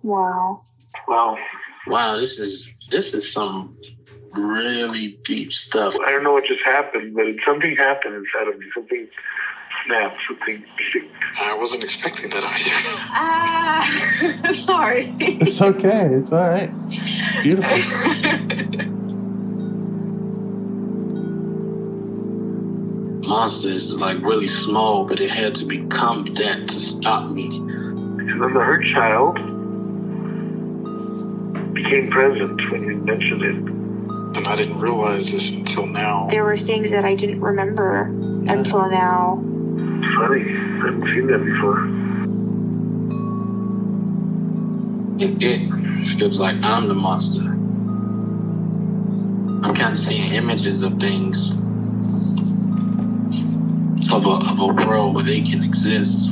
Wow. Wow, this is some really deep stuff. I don't know what just happened, but something happened inside of me. Something snapped, something. I wasn't expecting that either. Sorry. It's okay. It's all right. It's beautiful. Monster is like really small, but it had to become that to stop me. Because then the hurt child became present when you mentioned it. And I didn't realize this until now. There were things that I didn't remember until now. Funny. I haven't seen that before. It feels like I'm the monster. I'm kind of seeing images of things. Of a world where they can exist.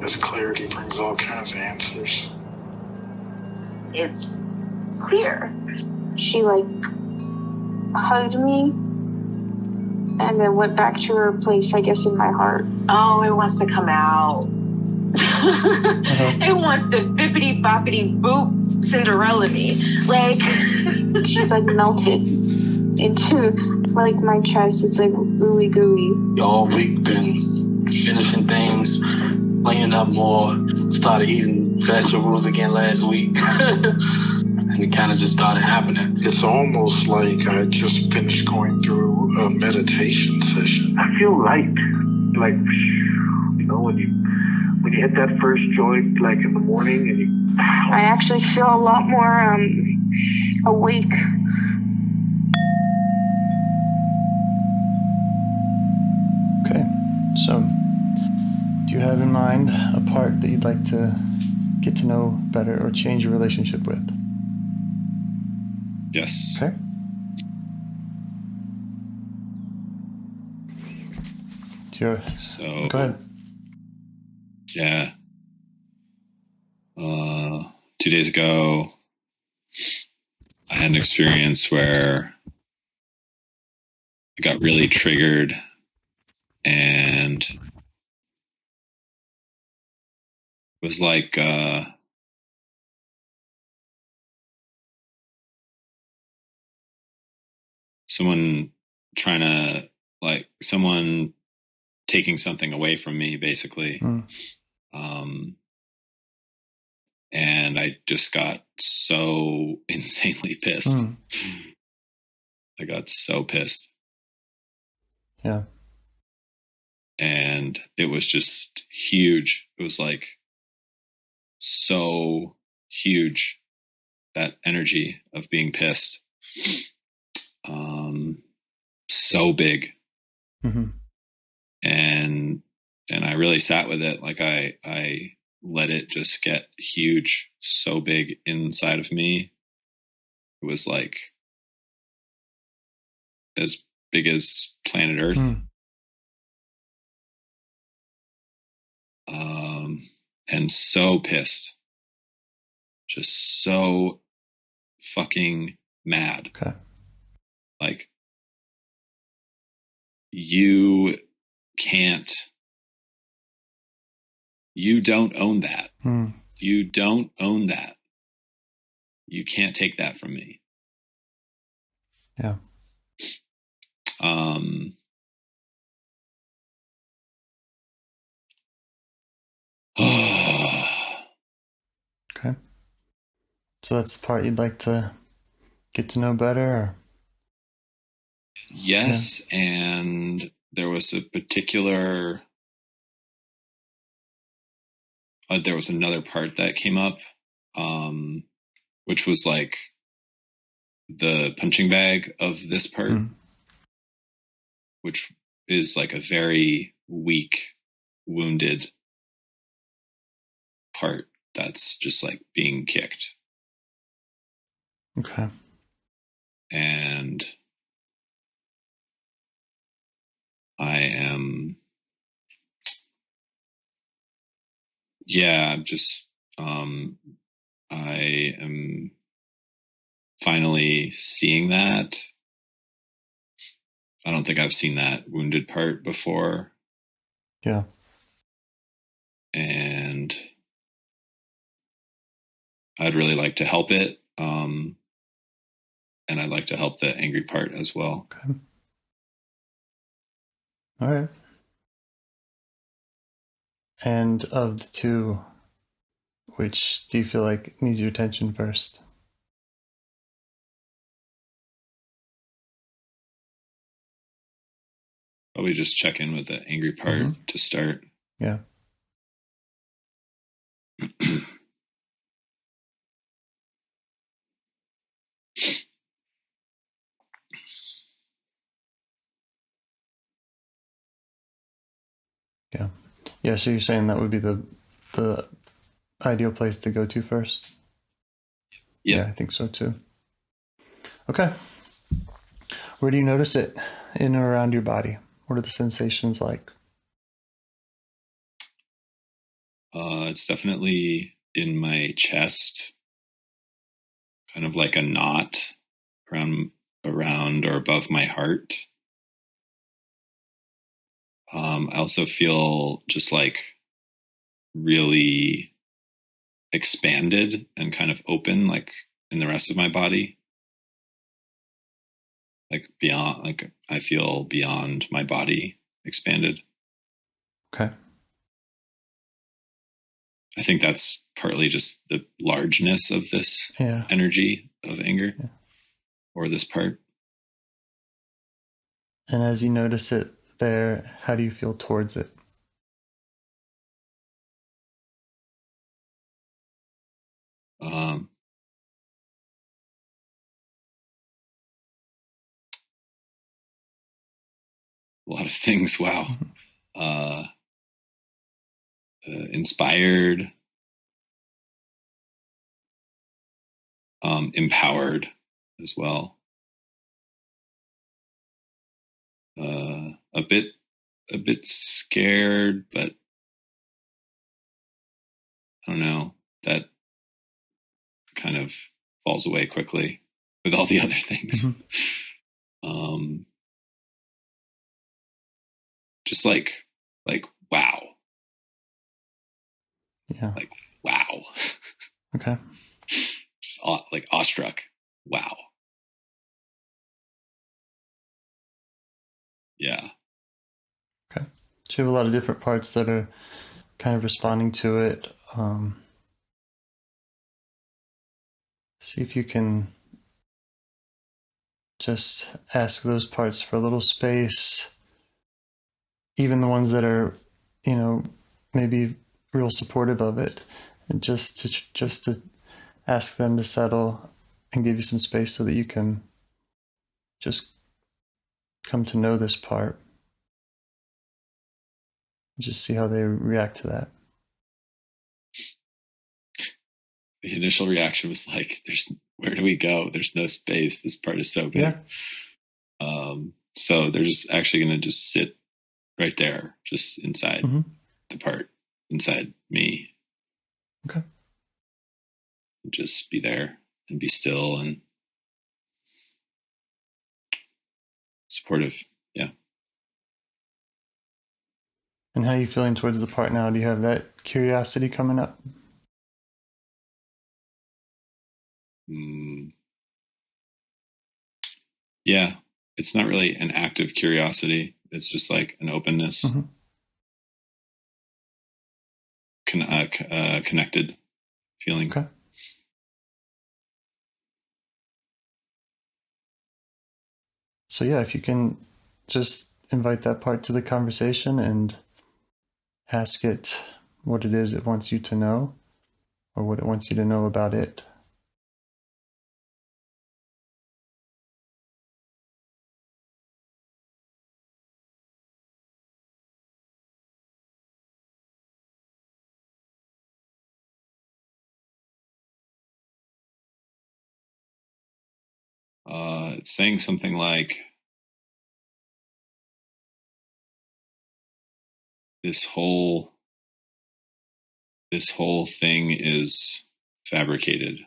This clarity brings all kinds of answers. It's clear. She hugged me and then went back to her place, I guess, in my heart. Oh, it wants to come out. It wants to bippity boppity boop Cinderella me. She's melted into my chest. It's ooey gooey. All week been finishing things, cleaning up more, started eating vegetables again last week. And it kind of just started happening. It's almost like I just finished going through a meditation session. I feel light. When you hit that first joint, in the morning, and I actually feel a lot more awake. Okay, so do you have in mind a part that you'd like to get to know better or change your relationship with? Yes. Okay. So go ahead. Yeah. 2 days ago, I had an experience where I got really triggered and was like someone trying to someone taking something away from me, basically. And I just got so insanely pissed. I got so pissed. Yeah. And it was just huge. It was so huge, that energy of being pissed. So big. Mm-hmm. And I really sat with it. I let it just get huge, so big inside of me. It was as big as planet Earth. And so pissed. Just so fucking mad. Okay. You don't own that. You don't own that. You can't take that from me. Yeah. Okay. So that's the part you'd like to get to know better? Or? Yes, yeah. And there was a particular... there was another part that came up, which was the punching bag of this part, which is a very weak, wounded part that's just being kicked. Okay. And I am, just, I am finally seeing that. I don't think I've seen that wounded part before. Yeah. And I'd really like to help it. And I'd like to help the angry part as well. Okay. All right. And of the two, which do you feel like needs your attention first? Probably just check in with the angry part to start. Yeah. Yeah. Yeah, so you're saying that would be the ideal place to go to first? Yep. Yeah, I think so too. Okay. Where do you notice it in or around your body? What are the sensations like? It's definitely in my chest, kind of like a knot around or above my heart. I also feel just like really expanded and kind of open, like in the rest of my body. Like beyond, like I feel beyond my body expanded. Okay. I think that's partly just the largeness of this energy of anger or this part. And as you notice it there, how do you feel towards it? A lot of things. Wow. Inspired, empowered as well. A bit scared, but I don't know, that kind of falls away quickly with all the other things. Just like wow. Yeah. Like wow. Okay. Just like awestruck. Wow. Yeah. Okay. So you have a lot of different parts that are kind of responding to it. See if you can just ask those parts for a little space, even the ones that are, maybe real supportive of it, and just to ask them to settle and give you some space so that you can just come to know this part. Just see how they react to that. The initial reaction was like, where do we go? There's no space. This part is so big. Yeah. So they're just actually going to just sit right there, just inside the part, inside me. Okay. Just be there and be still and supportive. Yeah. And how are you feeling towards the part now? Do you have that curiosity coming up? Yeah. It's not really an active curiosity. It's just like an openness, connected feeling. Okay. So yeah, if you can just invite that part to the conversation and ask it what it is it wants you to know or what it wants you to know about it. It's saying something like, this whole thing is fabricated.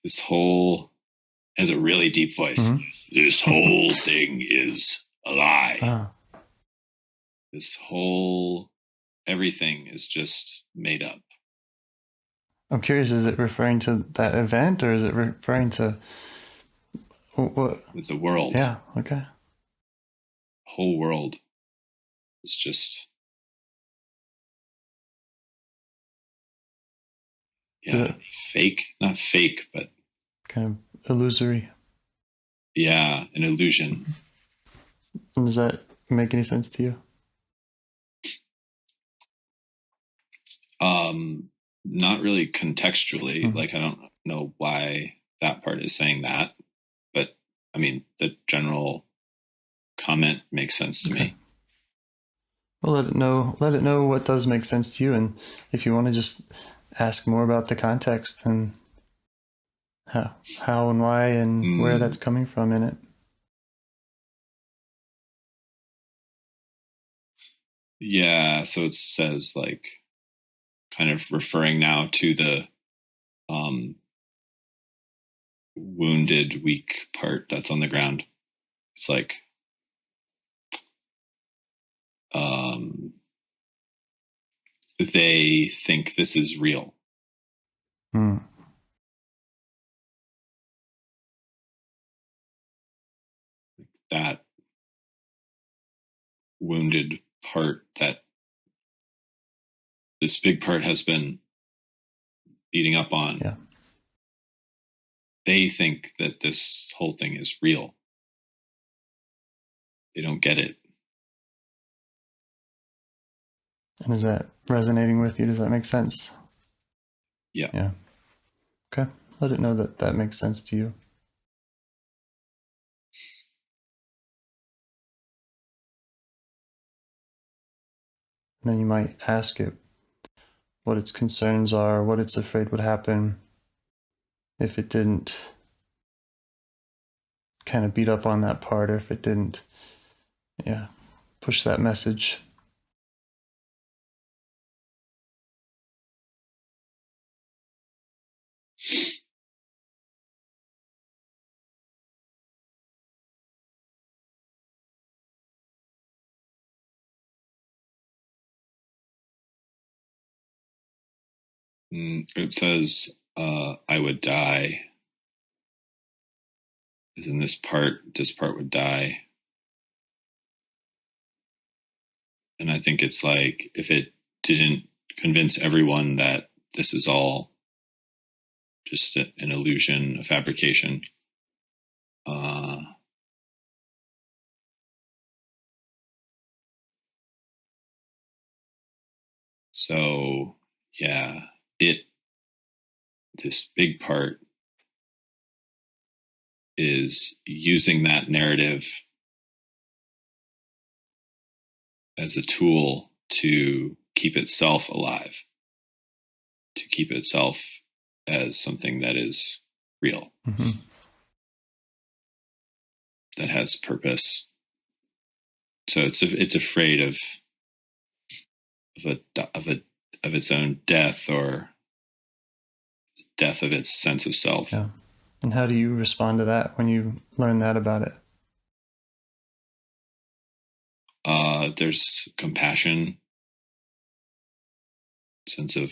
This whole has a really deep voice. this whole thing is a lie. This whole everything is just made up. I'm curious, is it referring to that event, or is it referring to what? With the world. Yeah, okay. The whole world is just fake. Not fake, but kind of illusory. Yeah, an illusion. Does that make any sense to you? Not really contextually. Like, I don't know why that part is saying that, but I mean, the general comment makes sense to me. Well, let it know what does make sense to you, and if you want to just ask more about the context and how and why and where that's coming from in it. Yeah, so it says, like, kind of referring now to the wounded, weak part that's on the ground. It's like they think this is real. That wounded part that this big part has been beating up on. Yeah. They think that this whole thing is real. They don't get it. And is that resonating with you? Does that make sense? Yeah. Yeah. Okay. Let it know that that makes sense to you. And then you might ask it what its concerns are, what it's afraid would happen if it didn't kind of beat up on that part, or if it didn't, push that message. It says, I would die. As in this part would die. And I think it's like, if it didn't convince everyone that this is all just an illusion, a fabrication, so yeah, this big part is using that narrative as a tool to keep itself alive, to keep itself as something that is real, that has purpose. So it's afraid of its own death, or death of its sense of self. Yeah. And how do you respond to that when you learn that about it? There's compassion, sense of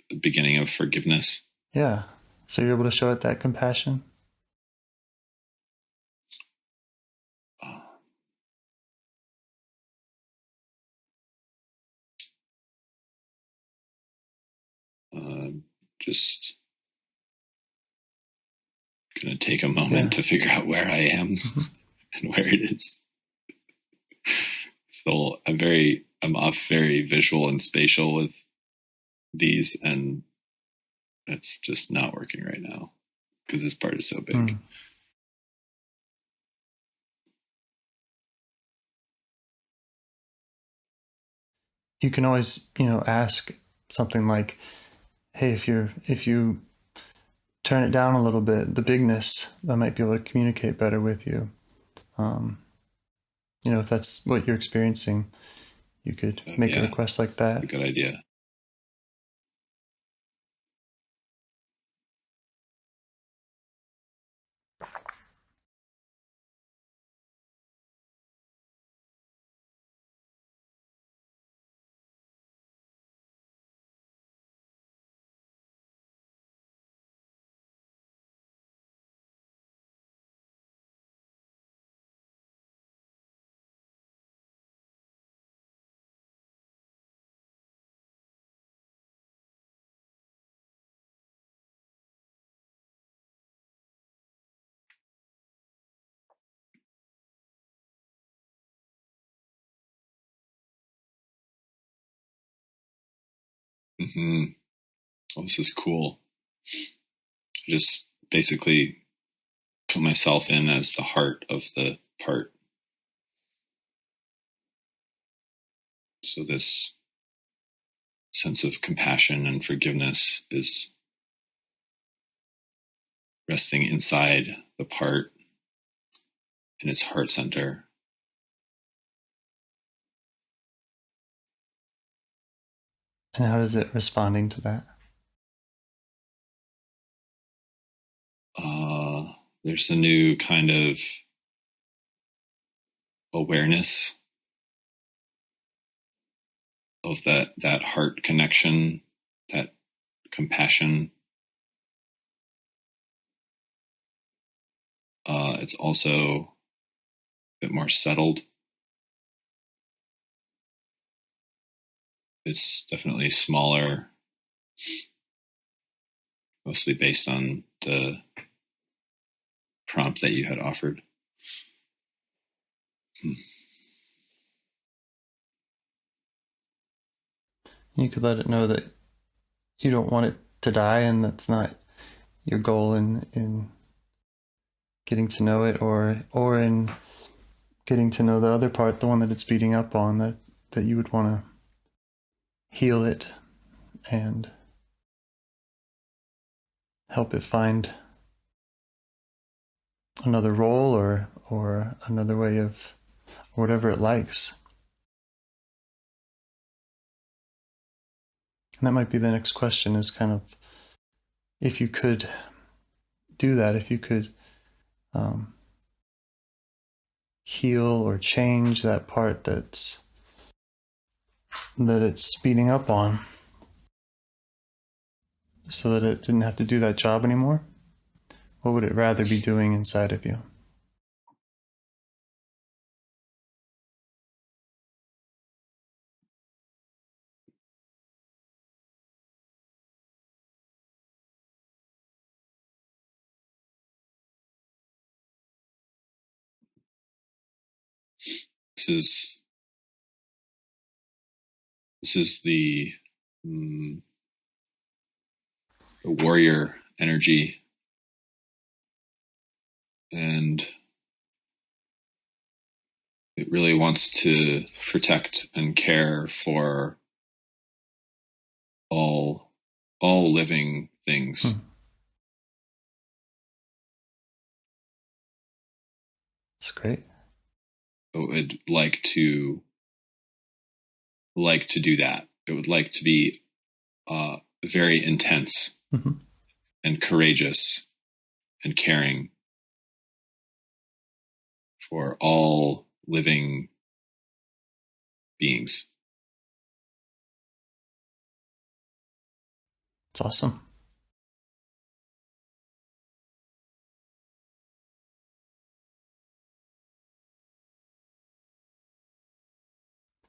the beginning of forgiveness. Yeah. So you're able to show it that compassion? Just gonna take a moment to figure out where I am and where it is. So I'm off very visual and spatial with these, and that's just not working right now because this part is so big. You can always, ask something like, hey, if you turn it down a little bit, the bigness, I might be able to communicate better with you. If that's what you're experiencing, you could make a request like that. That's a good idea. Mm-hmm. Oh, this is cool. I just basically put myself in as the heart of the part. So this sense of compassion and forgiveness is resting inside the part in its heart center. And how is it responding to that? There's a new kind of awareness of that heart connection, that compassion. It's also a bit more settled. It's definitely smaller, mostly based on the prompt that you had offered. You could let it know that you don't want it to die, and that's not your goal in getting to know it, or in getting to know the other part, the one that it's beating up on, that you would want to heal it and help it find another role or another way of whatever it likes. And that might be the next question, is kind of, if you could do that, if you could heal or change that part that it's speeding up on, so that it didn't have to do that job anymore, what would it rather be doing inside of you? This is the warrior energy, and it really wants to protect and care for all living things. That's great. It would like to do that. It would like to be very intense and courageous and caring for all living beings. It's awesome.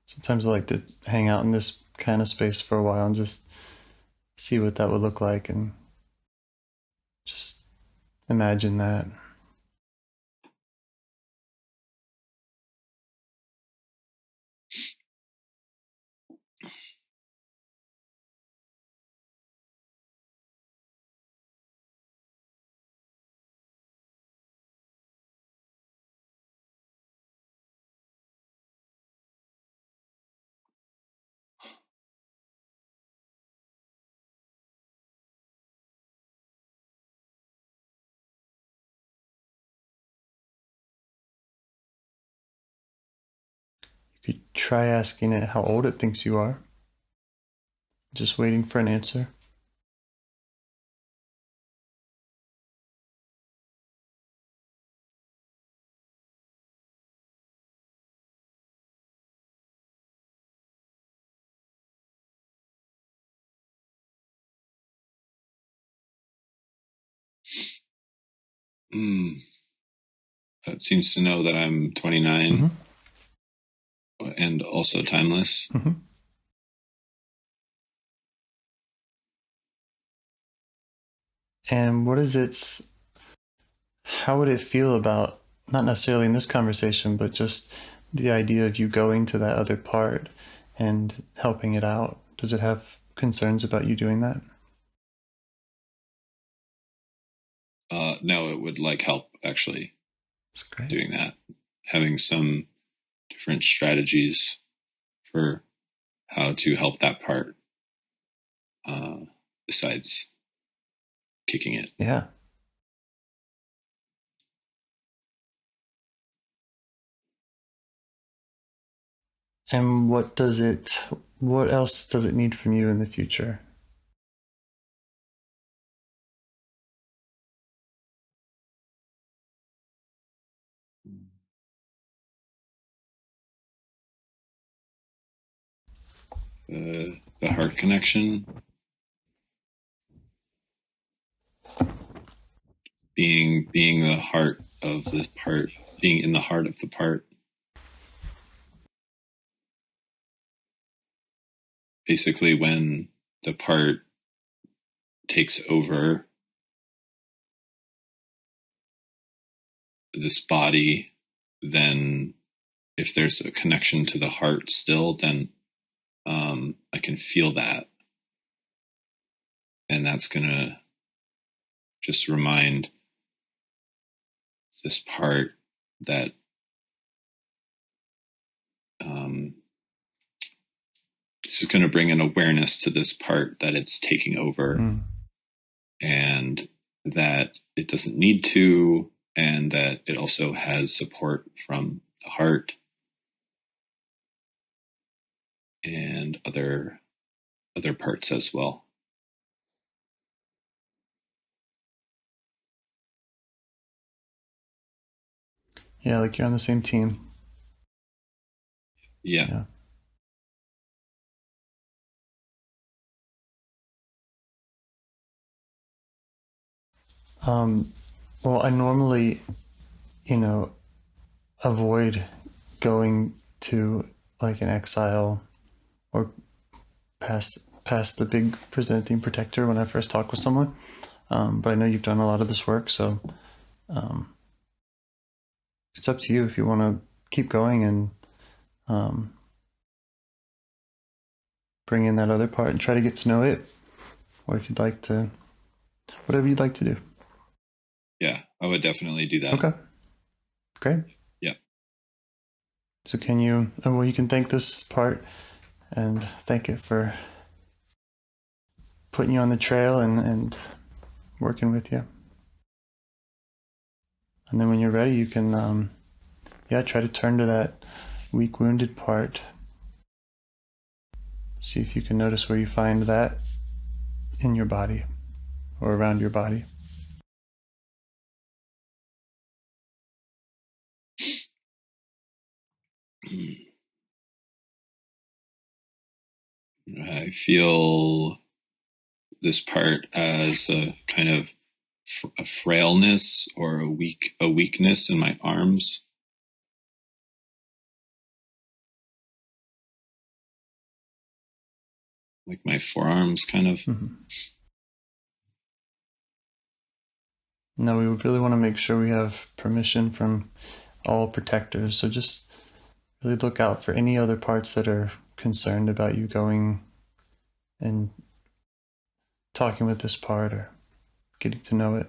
Sometimes I like to hang out in this kind of space for a while and just see what that would look like, and just imagine that. You could try asking it how old it thinks you are. Just waiting for an answer. It seems to know that I'm 29 and also timeless. And how would it feel about, not necessarily in this conversation, but just the idea of you going to that other part and helping it out? Does it have concerns about you doing that? No, it would like help actually. That's great. Doing that, having some different strategies for how to help that part besides kicking it. Yeah. And what else does it need from you in the future? The heart connection, being the heart of the part, being in the heart of the part. Basically, when the part takes over this body, then if there's a connection to the heart still, then I can feel that. And that's going to just remind this part that this is going to bring an awareness to this part that it's taking over and that it doesn't need to, and that it also has support from the heart and other parts as well. Yeah, like you're on the same team. Yeah. Well, I normally, avoid going to like an exile or past the big presenting protector when I first talk with someone. But I know you've done a lot of this work, so it's up to you if you want to keep going and bring in that other part and try to get to know it, or if you'd like to, whatever you'd like to do. Yeah, I would definitely do that. Okay, great. Yeah. So can you, well, you can thank this part and thank it for putting you on the trail and working with you. And then when you're ready, you can, try to turn to that weak wounded part. See if you can notice where you find that in your body or around your body. I feel this part as a kind of a frailness or a weakness in my arms. Like my forearms kind of. Mm-hmm. No, we really want to make sure we have permission from all protectors. So just really look out for any other parts that are concerned about you going and talking with this part or getting to know it.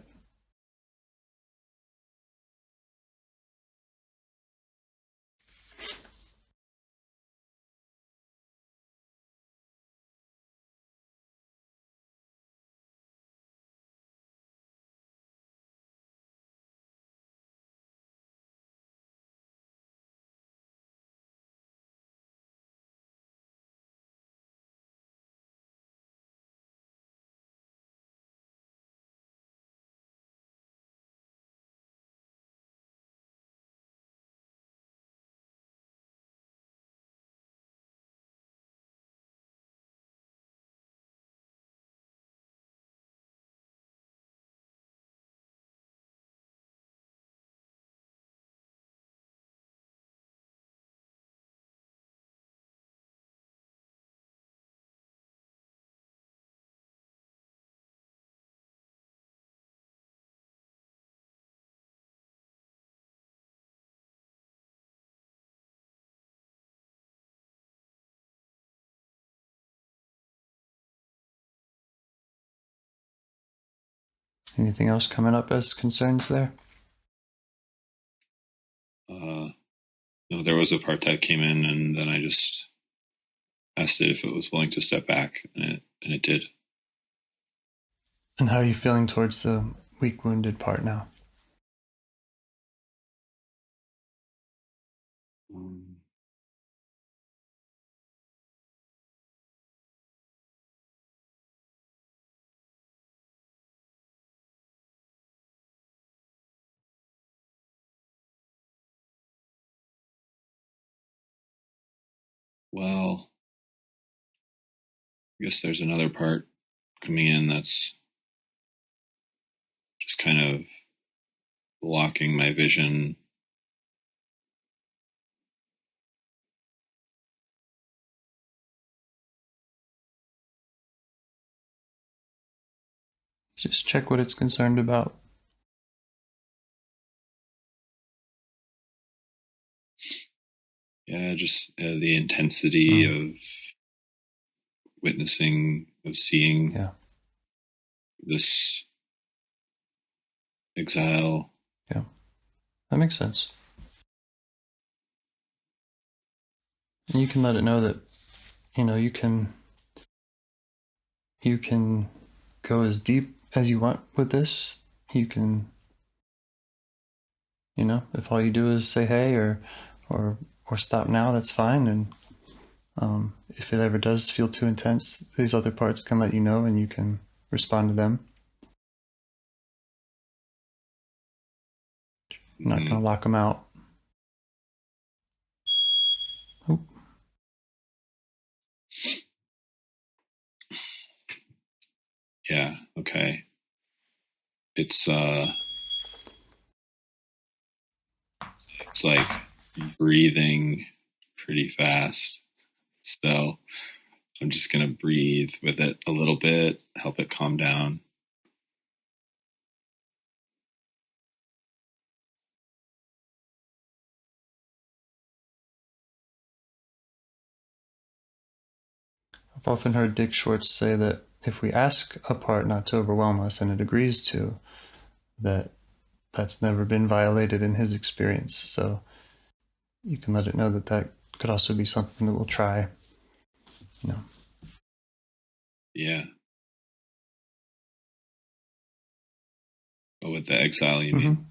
Anything else coming up as concerns there? No, there was a part that came in, and then I just asked it if it was willing to step back, and it did. And how are you feeling towards the weak wounded part now? Well, I guess there's another part coming in that's just kind of blocking my vision. Just check what it's concerned about. Yeah, just the intensity of witnessing, of seeing this exile. Yeah, that makes sense. And you can let it know that, you can go as deep as you want with this. You can, if all you do is say hey or stop now, that's fine. And if it ever does feel too intense, these other parts can let you know, and you can respond to them. You're not going to lock them out. Oop. Yeah, okay. It's like breathing pretty fast. So I'm just going to breathe with it a little bit, help it calm down. I've often heard Dick Schwartz say that if we ask a part not to overwhelm us and it agrees to, that's never been violated in his experience. So you can let it know that could also be something that we'll try. Yeah. Oh, with the exile, you mean?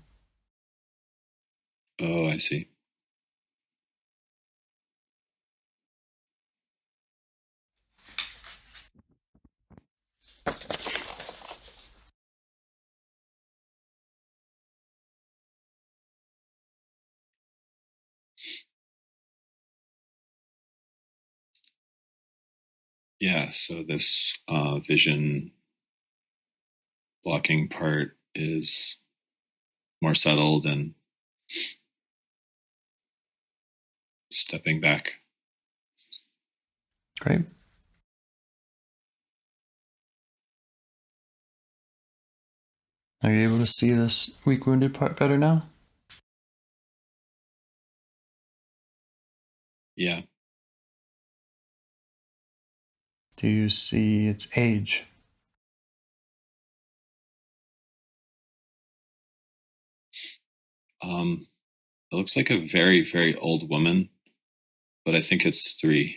Oh, I see. Yeah, so this vision blocking part is more settled and stepping back. Great. Are you able to see this weak wounded part better now? Yeah. Do you see its age? It looks like a very, very old woman, but I think it's 3.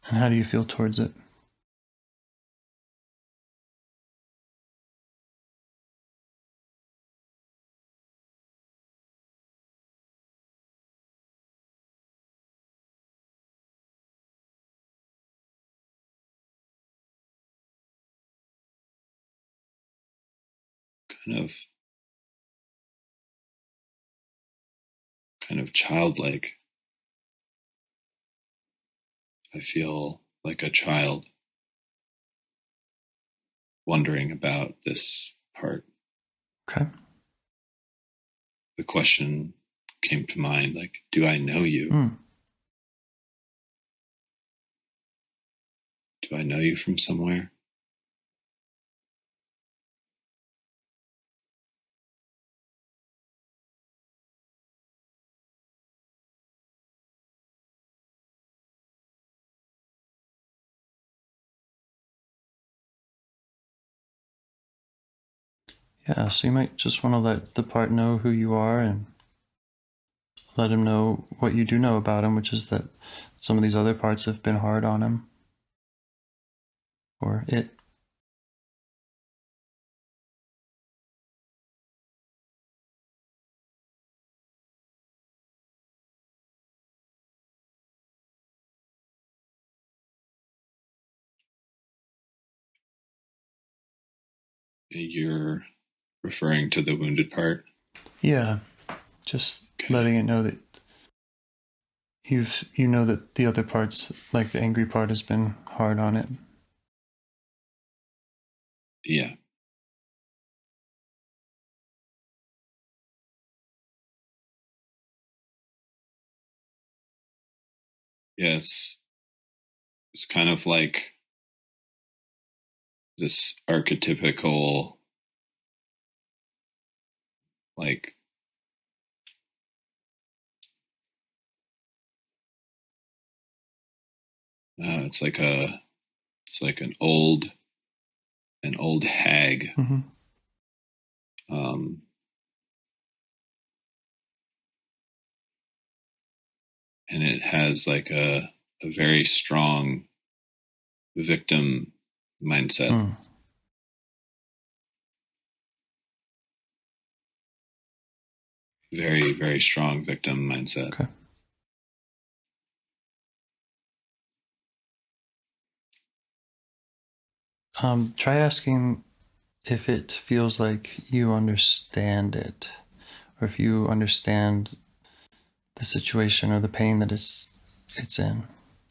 And how do you feel towards it? Kind of childlike. I feel like a child wondering about this part. Okay. The question came to mind, like, do I know you? Do I know you from somewhere? Yeah, so you might just want to let the part know who you are and let him know what you do know about him, which is that some of these other parts have been hard on him. Or it. You're referring to the wounded part? Yeah, just letting it know that you know that the other parts, like the angry part, has been hard on it. Yeah. Yes. It's kind of like this archetypical, like, it's like an old hag. Mm-hmm. And it has like a very strong victim mindset. Very, very strong victim mindset. Okay. Try asking if it feels like you understand it, or if you understand the situation or the pain that it's in,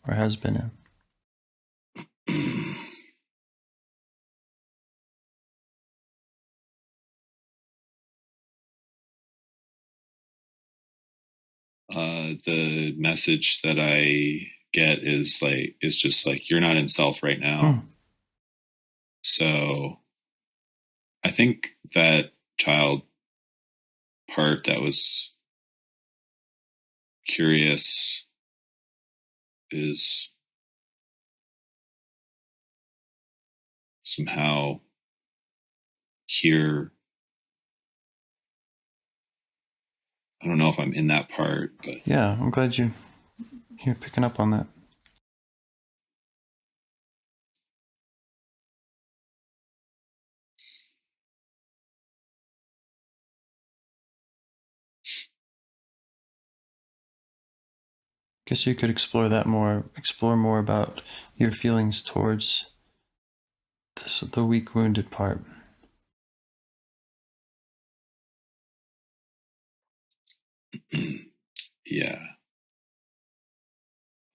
or has been in. The message that I get is just like, you're not in self right now. So I think that child part that was curious is somehow here. I don't know if I'm in that part, but yeah, I'm glad you're picking up on that. Guess you could explore more about your feelings towards the weak, wounded part. yeah.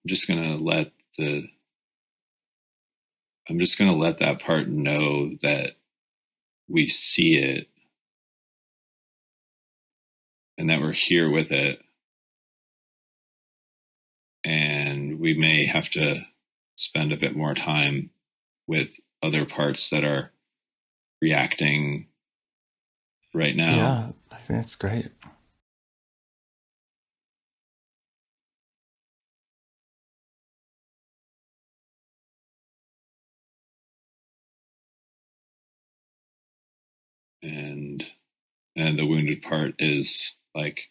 I'm just gonna let that part know that we see it and that we're here with it. And we may have to spend a bit more time with other parts that are reacting right now. Yeah, I think that's great. And the wounded part is like,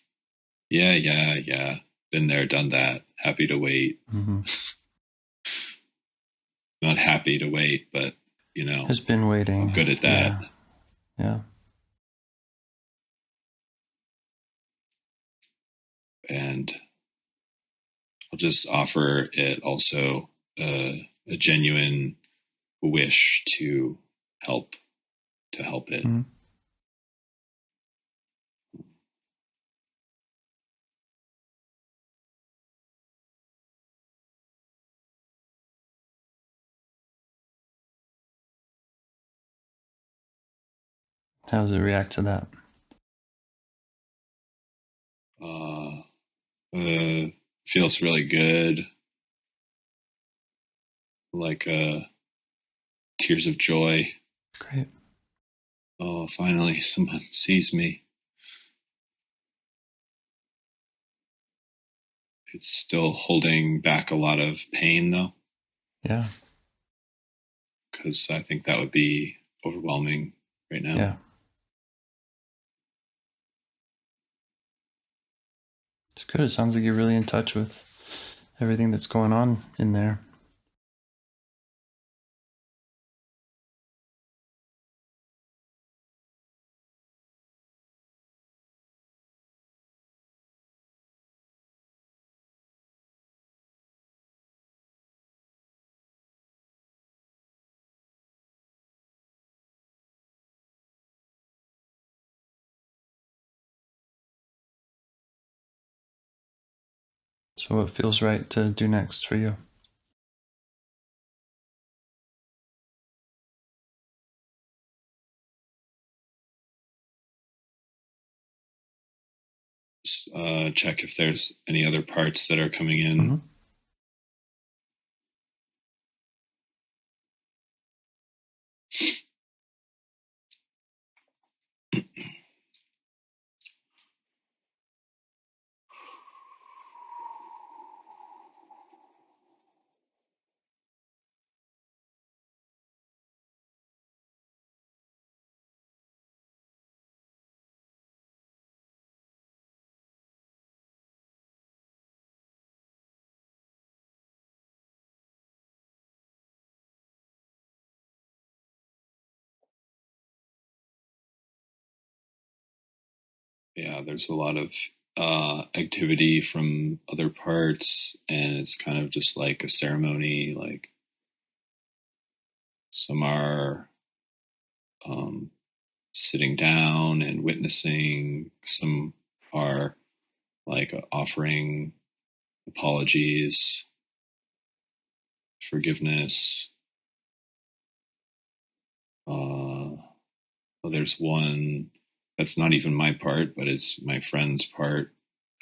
yeah, been there, done that, happy to wait. Mm-hmm. Not happy to wait, but has been waiting. I'm good at that. Yeah. And I'll just offer it also a genuine wish to help it. Mm-hmm. How does it react to that? Feels really good. Like tears of joy. Great. Oh, finally someone sees me. It's still holding back a lot of pain though. Yeah. Because I think that would be overwhelming right now. Yeah. Good. It sounds like you're really in touch with everything that's going on in there. So what feels right to do next for you? Check if there's any other parts that are coming in. Mm-hmm. Yeah, there's a lot of activity from other parts, and it's kind of just like a ceremony. Like some are sitting down and witnessing, some are like offering apologies, forgiveness. Well, there's one that's not even my part, but it's my friend's part,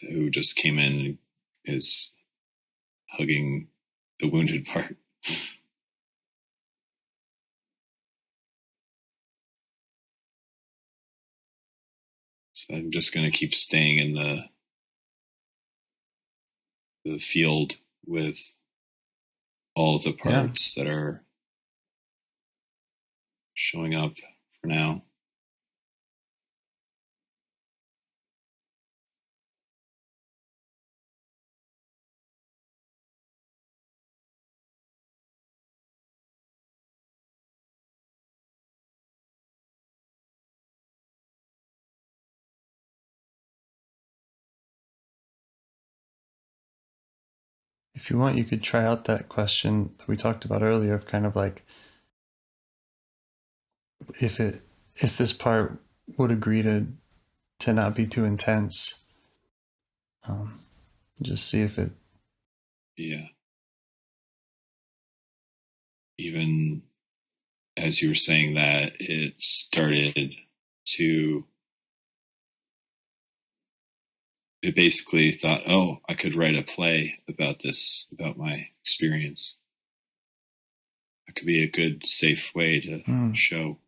who just came in and is hugging the wounded part. So I'm just going to keep staying in the field with all of the parts that are showing up for now. If you want, you could try out that question that we talked about earlier of kind of like if this part would agree to not be too intense. Just see if it. Yeah. Even as you were saying that, it started to. It basically thought, oh, I could write a play about this, about my experience. That could be a good, safe way to show.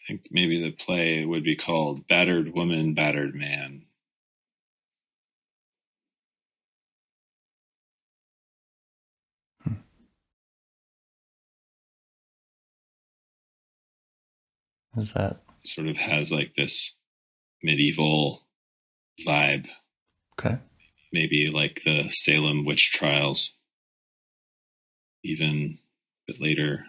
I think maybe the play would be called Battered Woman, Battered Man. Is that sort of has like this medieval vibe? Okay. Maybe like the Salem witch trials, even a bit later.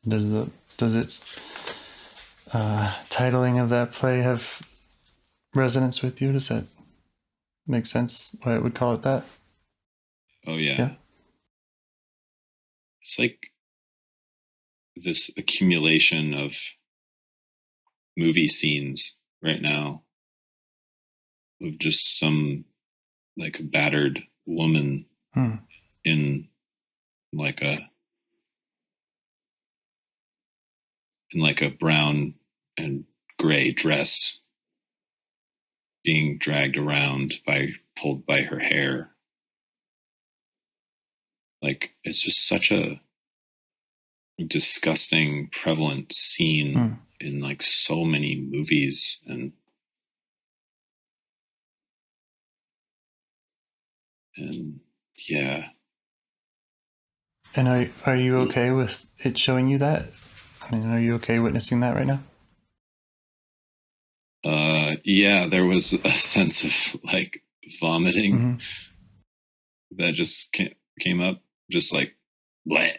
Does its titling of that play have resonance with you? Does that make sense why it would call it that? Oh yeah. It's like this accumulation of movie scenes right now of just some like a battered woman in like a brown and gray dress being dragged around pulled by her hair. Like it's just such a disgusting, prevalent scene in like so many movies and yeah. And are you okay with it showing you that? I mean, are you okay witnessing that right now? Yeah, there was a sense of like vomiting that just came up, just like bleh.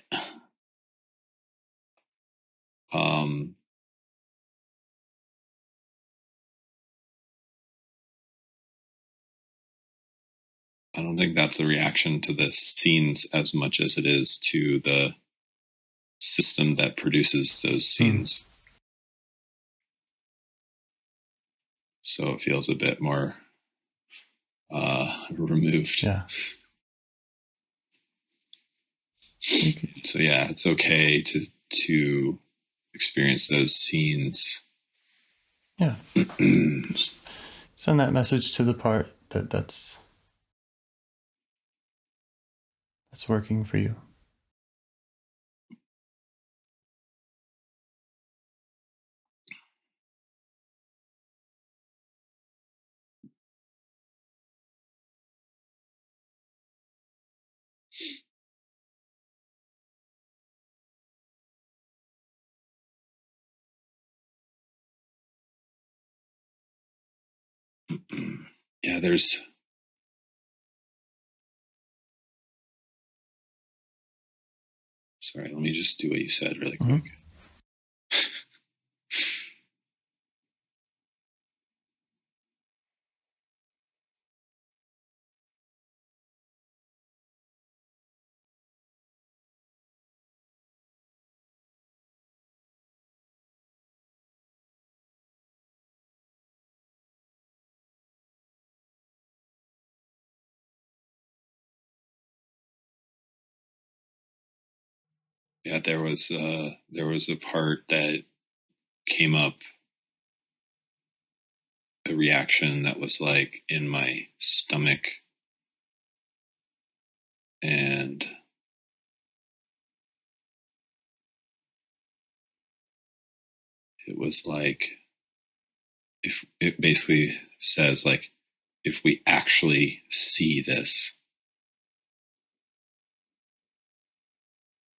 I don't think that's a reaction to the scenes as much as it is to the system that produces those scenes. So it feels a bit more removed. Yeah. So yeah, it's okay to experience those scenes. Yeah. Just send that message to the part that's working for you. Yeah, sorry, let me just do what you said really quick. Yeah, there was a part that came up, a reaction that was like in my stomach, and it was like, if it basically says like, if we actually see this,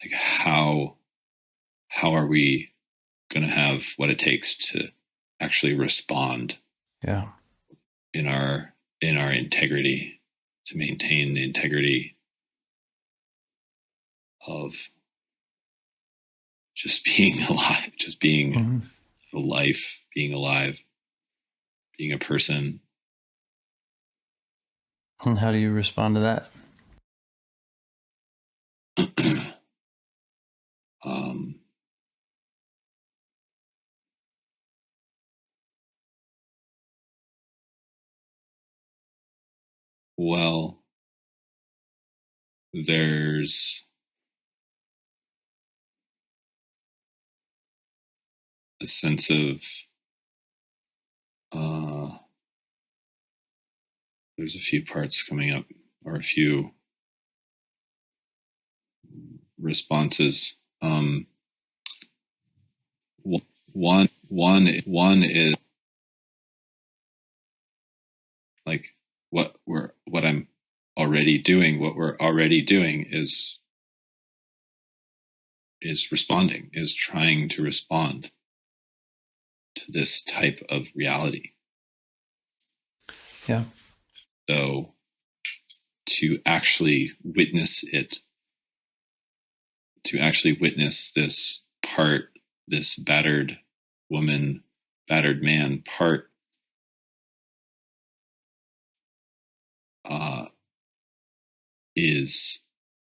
like how are we going to have what it takes to actually respond? Yeah. In our integrity, to maintain the integrity of just being alive, just being a life, being alive, being a person. And how do you respond to that? Well, there's a sense of there's a few parts coming up, or a few responses. One is like what I'm already doing. What we're already doing is responding, is trying to respond to this type of reality. Yeah. So to actually witness it, to actually witness this part, this battered woman, battered man part, is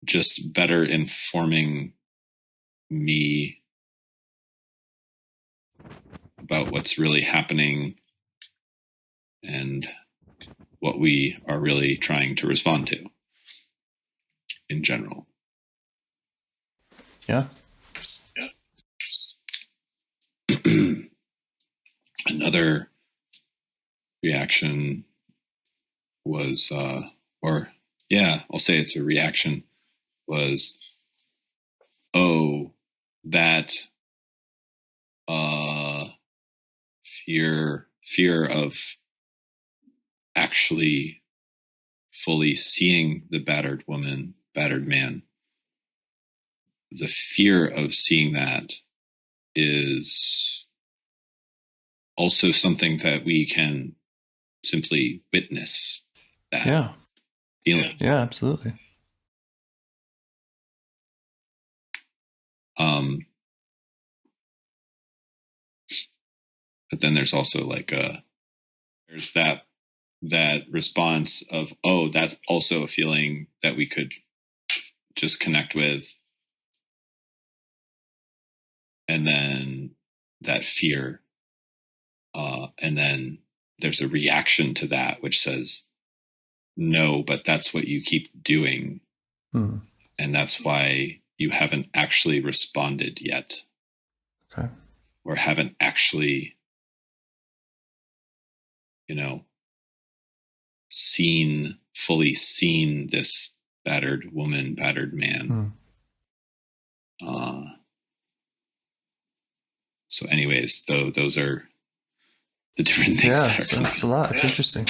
just better informing me about what's really happening and what we are really trying to respond to in general. Yeah. Another reaction was, I'll say it's a reaction, was, oh, that fear of actually fully seeing the battered woman, battered man. The fear of seeing that is also something that we can simply witness that feeling. Yeah, absolutely. But then there's also like there's that response of, oh, that's also a feeling that we could just connect with. And then that fear. And then there's a reaction to that, which says, no, but that's what you keep doing. Hmm. And that's why you haven't actually responded yet. Okay. Or haven't actually, fully seen this battered woman, battered man. So anyways, those are the different things. Yeah, it's a lot. It's interesting.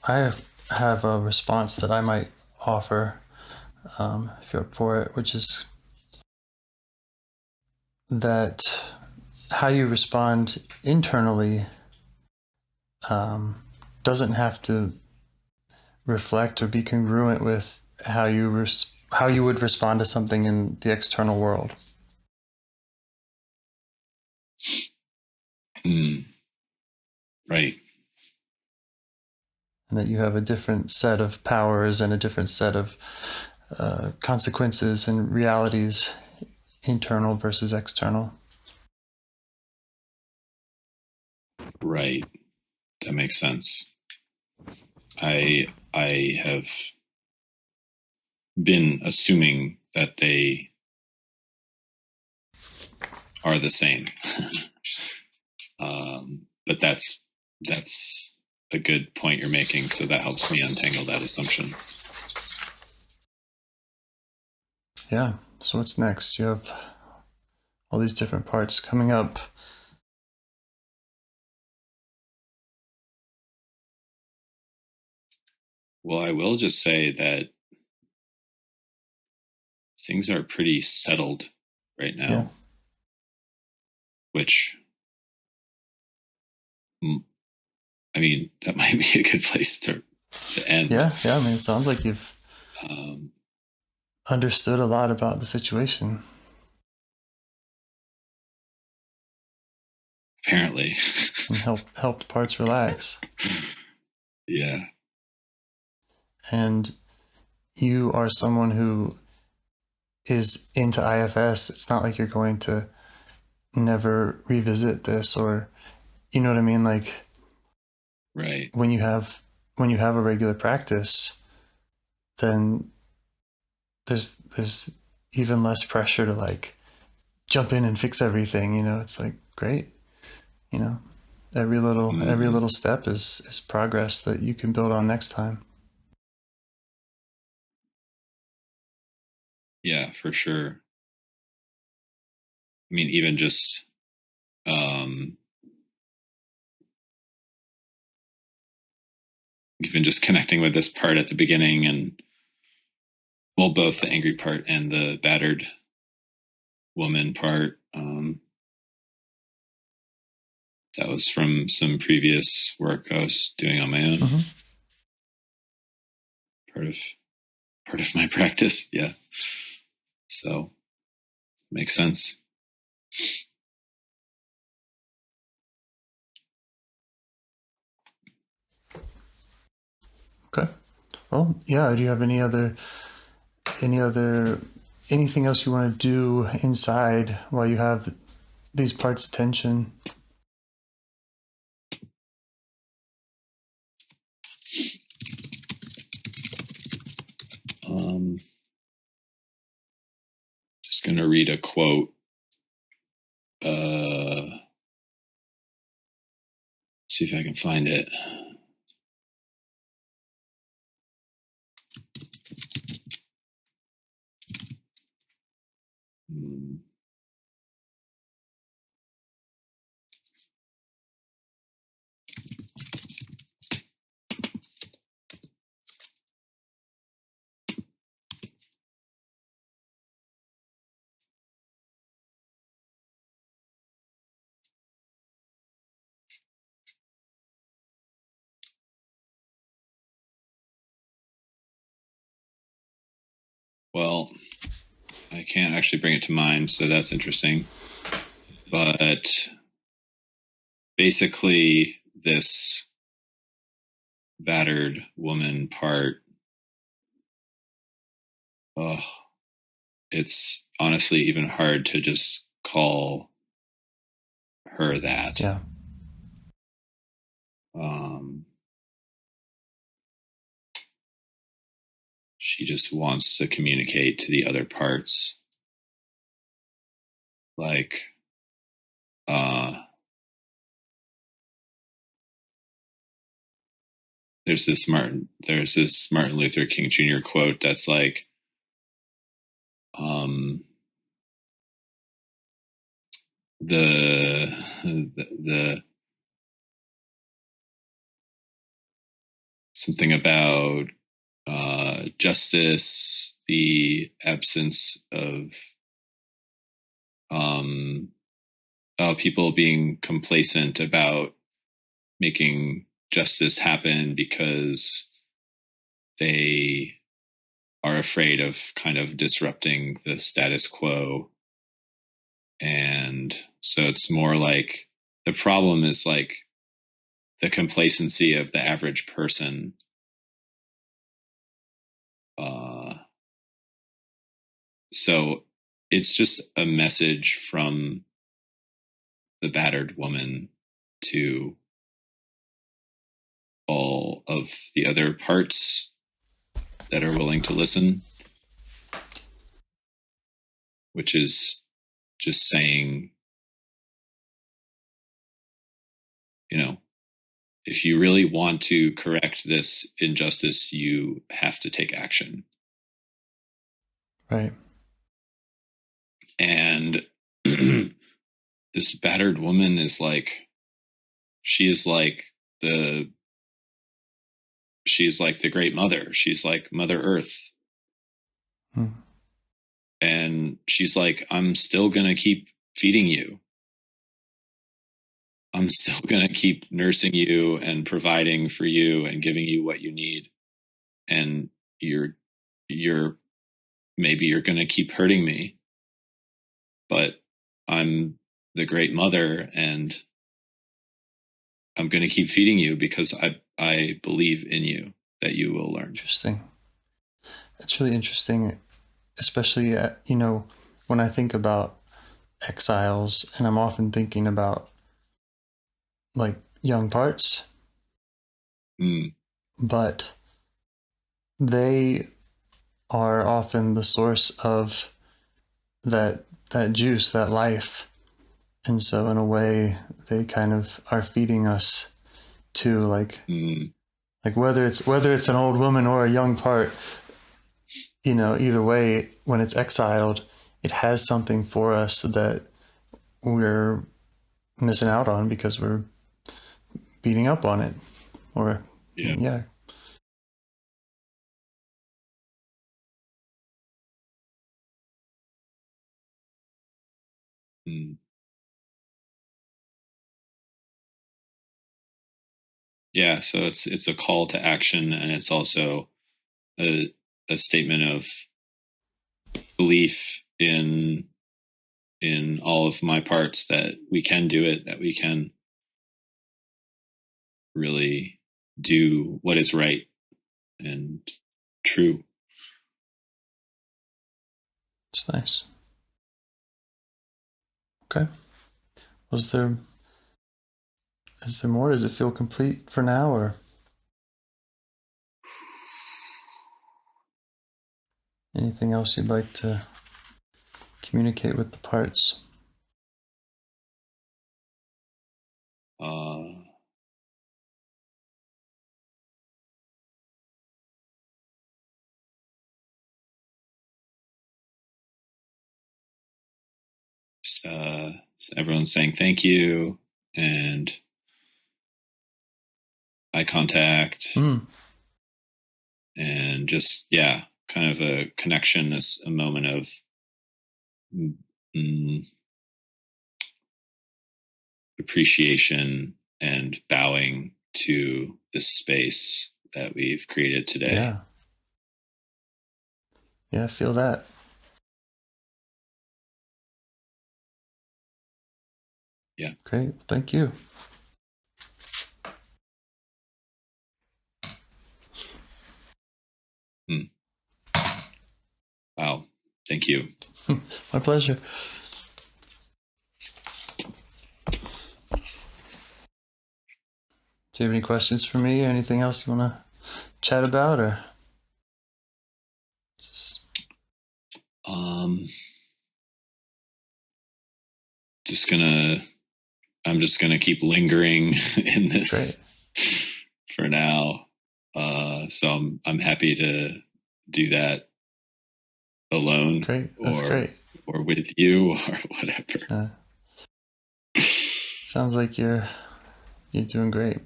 I have a response that I might offer, if you're up for it, which is that how you respond internally doesn't have to reflect or be congruent with how you would respond to something in the external world. Right. And that you have a different set of powers and a different set of consequences and realities, internal versus external. Right. That makes sense. I have been assuming that they are the same. But that's a good point you're making, so that helps me untangle that assumption. Yeah, so what's next? You have all these different parts coming up. Well, I will just say that things are pretty settled right now, which, I mean, that might be a good place to end. Yeah, I mean, it sounds like you've understood a lot about the situation. Apparently. And helped parts relax. Yeah. And you are someone who is into IFS. It's not like you're going to never revisit this, or, you know what I mean? Like, right. When you have a regular practice, then there's even less pressure to like jump in and fix everything. It's like, great. Every little step is progress that you can build on next time. Yeah, for sure. I mean, even just connecting with this part at the beginning, and both the angry part and the battered woman part, That was from some previous work I was doing on my own. Mm-hmm. Part of my practice, yeah. So makes sense. Okay. Well, yeah. Do you have anything else you want to do inside while you have these parts of tension? Just gonna read a quote. See if I can find it. Well, I can't actually bring it to mind, so that's interesting. But basically, this battered woman part, it's honestly even hard to just call her that. Yeah. She just wants to communicate to the other parts. Like, there's this Martin Luther King Jr. quote that's like, the something about justice, the absence of people being complacent about making justice happen because they are afraid of kind of disrupting the status quo. And so it's more like the problem is like the complacency of the average person. So it's just a message from the battered woman to all of the other parts that are willing to listen, which is just saying, if you really want to correct this injustice, you have to take action. Right. And this battered woman is like, she's like the great mother. She's like Mother Earth. And she's like, I'm still going to keep feeding you. I'm still going to keep nursing you and providing for you and giving you what you need. And maybe you're going to keep hurting me, but I'm the great mother and I'm going to keep feeding you because I believe in you that you will learn. Interesting. That's really interesting, especially, when I think about exiles, and I'm often thinking about like young parts, but they are often the source of that juice, that life. And so in a way they kind of are feeding us too, like whether it's an old woman or a young part, either way, when it's exiled, it has something for us that we're missing out on because we're beating up on it. Or yeah. yeah, so it's a call to action, and it's also a statement of belief in all of my parts that we can do it, that we can really do what is right and true. It's nice. Okay. Is there more? Does it feel complete for now, or anything else you'd like to communicate with the parts? Everyone's saying thank you and eye contact and just, yeah, kind of a connection, as a moment of appreciation and bowing to this space that we've created today. Yeah, I feel that. Yeah. Great. Thank you. Wow. Thank you. My pleasure. Do you have any questions for me, or anything else you want to chat about, or just I'm just gonna keep lingering in this. Great. For now. So I'm happy to do that alone. Great. That's great. Or with you, or whatever. Sounds like you're doing great.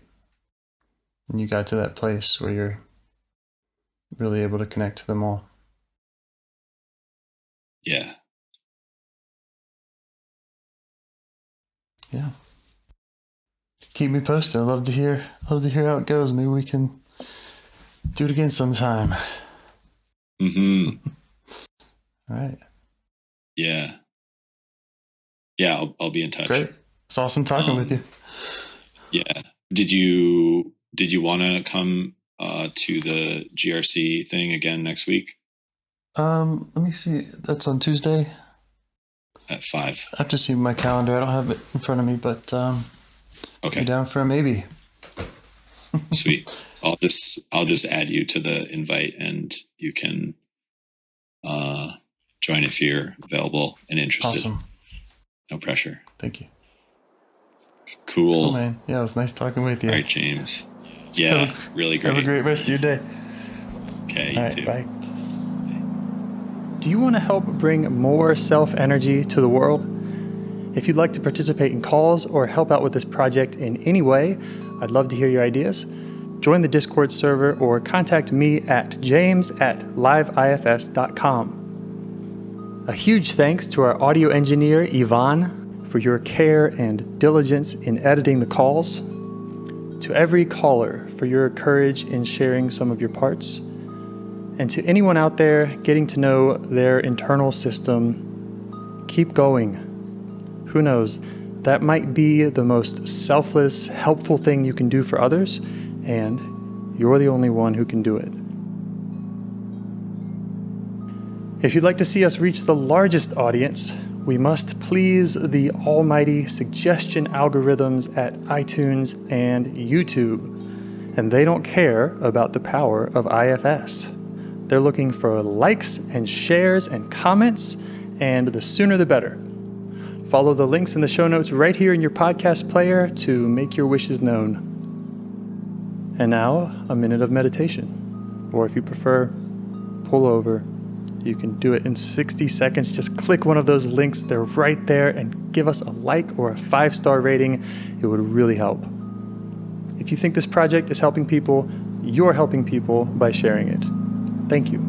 And you got to that place where you're really able to connect to them all. Yeah. Yeah. Keep me posted. I'd love to hear how it goes. Maybe we can do it again sometime. Mm-hmm. All right. Yeah. Yeah, I'll be in touch. Great. It's awesome talking with you. Yeah. Did you want to come to the GRC thing again next week? Let me see. That's on Tuesday at 5. I have to see my calendar. I don't have it in front of me, but okay. Be down for a maybe. Sweet. I'll just add you to the invite, and you can join if you're available and interested. Awesome. No pressure. Thank you. Cool, man. Yeah, it was nice talking with you. All right, James. Yeah, really great. Have a great rest of your day. Okay, All right, too. bye. Do you want to help bring more self-energy to the world? If you'd like to participate in calls or help out with this project in any way, I'd love to hear your ideas. Join the Discord server or contact me at james@liveifs.com. A huge thanks to our audio engineer, Yvonne, for your care and diligence in editing the calls. To every caller for your courage in sharing some of your parts. And to anyone out there getting to know their internal system, keep going. Who knows, that might be the most selfless, helpful thing you can do for others, and you're the only one who can do it. If you'd like to see us reach the largest audience, we must please the almighty suggestion algorithms at iTunes and YouTube, and they don't care about the power of IFS. They're looking for likes and shares and comments, and the sooner the better. Follow the links in the show notes right here in your podcast player to make your wishes known. And now, a minute of meditation. Or if you prefer, pull over. You can do it in 60 seconds. Just click one of those links. They're right there, and give us a like or a 5-star rating. It would really help. If you think this project is helping people, you're helping people by sharing it. Thank you.